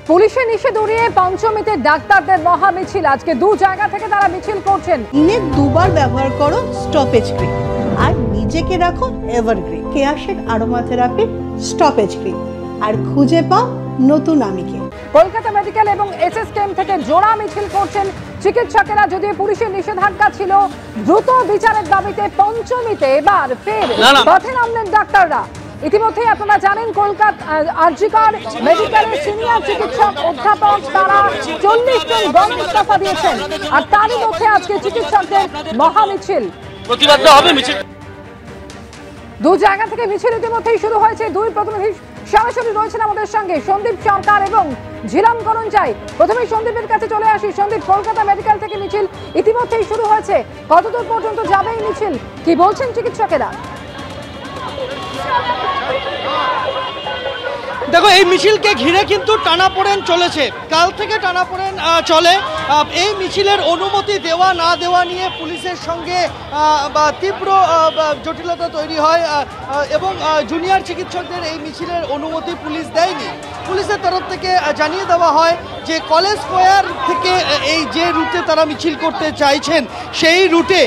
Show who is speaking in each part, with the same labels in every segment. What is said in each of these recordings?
Speaker 1: পুলিশের নিষেধ উড়িয়ে পঞ্চমীতে ডাক্তারদের মহা মিছিল। আজকে দু জায়গা থেকে তারা মিছিল করছেন।
Speaker 2: দিনে দুবার ব্যবহার করো স্টপেজ ক্রিম আর নিজেকে রাখো এভারগ্রিন। কেয়াশের আরোমা থেরাপি স্টপেজ ক্রিম আর খুঁজে পাও নতুন আমিকে।
Speaker 1: কলকাতা মেডিকেল এবং এসএসকেএম থেকে জোড়া মিছিল করছেন চিকিৎসকেরা। যদিও পুলিশের নিষেধাজ্ঞা ছিল, দ্রুত বিচারের দাবিতে পঞ্চমীতে এবার ফের পথে নামলেন ডাক্তাররা। ইতিমধ্যে আপনারা জানেন কলকাতা আরজিকর মেডিকেলের সিনিয়র চিকিৎসক অধ্যাপক তারা 40 জন বন্ধ ইস্তফা দিয়েছেন। আর তারই মধ্যে আজকে চিকিৎসকদের মহা মিছিল,
Speaker 3: প্রতিবাদ হবে মিছিল।
Speaker 1: দু জায়গা থেকে মিছিল ইতিমধ্যেই শুরু হয়েছে। দুই প্রতিনিধি সরাসরি রয়েছেন আমাদের সঙ্গে, সন্দীপ সরকার এবং ঝিলাম করঞ্জাই। প্রথমে সন্দীপের কাছে চলে আসি। সন্দীপ, কলকাতা মেডিকেল থেকে মিছিল ইতিমধ্যেই শুরু হয়েছে, কতদূর পর্যন্ত যাবে এই মিছিল, কি বলছেন চিকিৎসকেরা?
Speaker 4: দেখো, এই মিছিলকে ঘিরে কিন্তু টানাপোড়েন চলেছে, কাল থেকে টানাপোড়েন চলে। এই মিছিলের অনুমতি দেওয়া না দেওয়া নিয়ে পুলিশের সঙ্গে তীব্র জটিলতা তৈরি হয় এবং জুনিয়র চিকিৎসকদের এই মিছিলের অনুমতি পুলিশ দেয়নি। পুলিশের তরফ থেকে জানিয়ে দেওয়া হয় যে কলেজ স্কোয়ার থেকে এই যে রুটে তারা মিছিল করতে চাইছেন সেই রুটে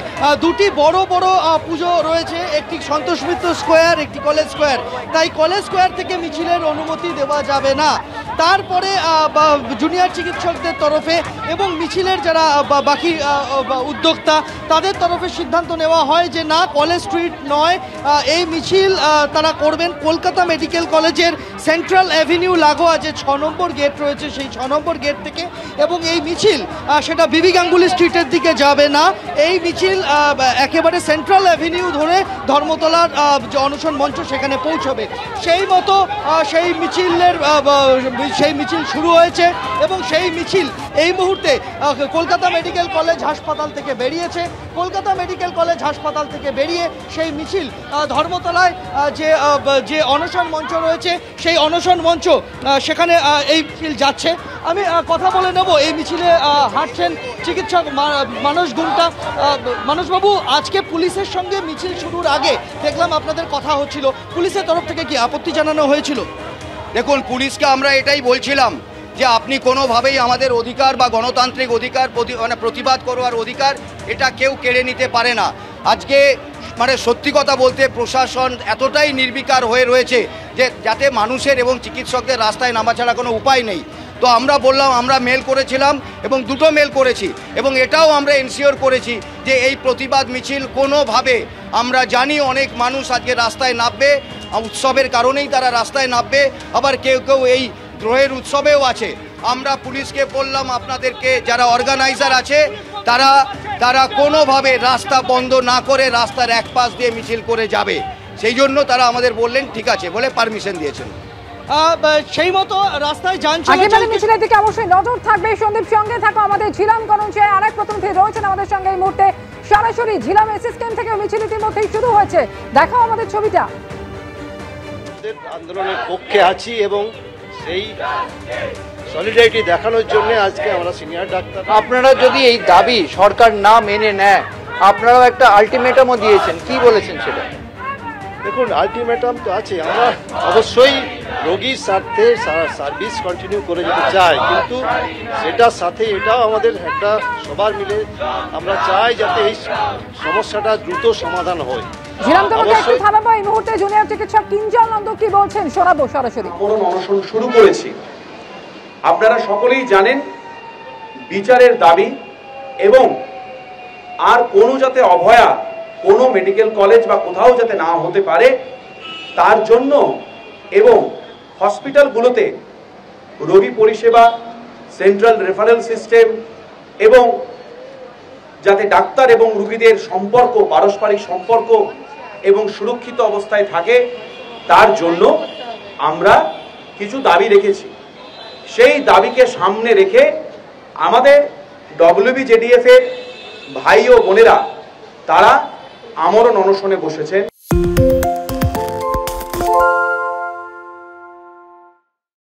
Speaker 4: দুটি বড় বড় পুজো রয়েছে, একটি সন্তোষ মিত্র স্কোয়ার, একটি কলেজ স্কোয়ার। তাই কলেজ স্কোয়ার থেকে মিছিলের অনুমতি দেওয়া যাবে না। তারপরে জুনিয়র চিকিৎসকদের তরফে এবং মিছিলের যারা বাকি উদ্যোক্তা তাদের তরফে সিদ্ধান্ত নেওয়া হয় যে না, কলেজ স্ট্রিট নয়, এই মিছিল তারা করবেন কলকাতা মেডিকেল কলেজের সেন্ট্রাল অ্যাভিনিউ লাগোয়া যে 6 নম্বর গেট রয়েছে সেই 6 নম্বর গেট থেকে। এবং এই মিছিল সেটা বিবি গাঙ্গুলি স্ট্রিটের দিকে যাবে না, এই মিছিল একেবারে সেন্ট্রাল অ্যাভিনিউ ধরে ধর্মতলার যে অনশন মঞ্চ সেখানে পৌঁছবে। সেই মতো সেই মিছিল শুরু হয়েছে এবং সেই মিছিল এই মুহূর্তে কলকাতা মেডিকেল কলেজ হাসপাতাল থেকে বেরিয়েছে। কলকাতা মেডিকেল কলেজ হাসপাতাল থেকে বেরিয়ে সেই মিছিল ধর্মতলায় যে অনশন মঞ্চ রয়েছে সেই অনশন মঞ্চ সেখানে এই মিছিল যাচ্ছে। আমি কথা বলে নেব, এই মিছিলে হাঁটছেন চিকিৎসক মানস গুন্টা। মানসবাবু, আজকে পুলিশের সঙ্গে মিছিল শুরুর আগে দেখলাম আপনাদের কথা হচ্ছিল, পুলিশের তরফ থেকে কি আপত্তি জানানো হয়েছিল?
Speaker 5: দেখুন, পুলিশকে আমরা এটাই বলছিলাম যে আপনি কোনোভাবেই আমাদের অধিকার বা গণতান্ত্রিক অধিকার প্রতিবাদ করবার অধিকার এটা কেউ কেড়ে নিতে পারে না। আজকে সত্যি কথা বলতে প্রশাসন এতটাই নির্বিকার হয়ে রয়েছে যে যাতে মানুষের এবং চিকিৎসকদের রাস্তায় নামা ছাড়া কোনো উপায় নেই। তো আমরা বললাম, আমরা মেল করেছিলাম এবং দুটো মেল করেছি এবং এটাও আমরা এনশিওর করেছি যে এই প্রতিবাদ মিছিল কোনোভাবে, আমরা জানি অনেক মানুষ আজকে রাস্তায় নামবে, উৎসবের কারণেই তারা রাস্তায় নামবে, আবার কেউ কেউ এই দ্রোহের উৎসবেও আছে। আমরা পুলিশকে বললাম আপনাদেরকে যারা অর্গানাইজার আছে তারা কোনোভাবে রাস্তা বন্ধ না করে রাস্তার এক পাশ দিয়ে মিছিল করে যাবে, সেই জন্য তারা আমাদের বললেন ঠিক আছে বলে পারমিশন দিয়েছেন।
Speaker 4: সেই মতো রাস্তায় যান
Speaker 1: চলাচল মিছিলের দিকে অবশ্যই নজর থাকবে। সন্দীপ, সঙ্গে থাকো, আমাদের ঝিলাম করঞ্জাই আরেক প্রতিনিধি রয়েছেন আমাদের সঙ্গে এই মুহূর্তে সরাসরি। ঝিলাম এসএসকেএম থেকে মিছিল ইতিমধ্যেই শুরু হয়েছে, দেখাও আমাদের ছবিটা।
Speaker 6: আন্দোলনের পক্ষে আছি এবং সেই সলিডারিটি দেখানোর জন্য আজকে আমরা সিনিয়র ডাক্তার।
Speaker 7: আপনারা যদি এই দাবি সরকার না মেনে নেয়, আপনারাও একটা আলটিমেটামও দিয়েছেন, কি বলেছেন সেটা?
Speaker 6: দেখুন, আলটিমেটাম তো আছে, আমরা অবশ্যই রোগীর স্বার্থে সার্ভিস কন্টিনিউ করে যেতে চাই, কিন্তু সেটার সাথে এটাও আমাদের একটা সবার মিলে আমরা চাই যাতে এই সমস্যাটা দ্রুত সমাধান হয়।
Speaker 1: এই মুহূর্তে জুনিয়র চিকিৎসক কিঞ্জল নন্দ কি বলছেন শোনাবো সরাসরি।
Speaker 8: অনশন শুরু করেছি। আপনারা সকলেই জানেন বিচারের দাবি এবং আর কোনো যাতে অভয়া কোনো মেডিকেল কলেজ বা কোথাও যাতে না হতে পারে তার জন্য, এবং হসপিটালগুলোতে রোগী পরিষেবা, সেন্ট্রাল রেফারেল সিস্টেম এবং যাতে ডাক্তার এবং রোগীদের সম্পর্ক, পারস্পরিক সম্পর্ক এবং সুরক্ষিত অবস্থায় থাকে তার জন্য আমরা কিছু দাবি রেখেছি। সেই দাবিকে সামনে রেখে আমাদের WBJDF এর ভাই ও বোনেরা তারা আমরণ অনশনে বসেছেন।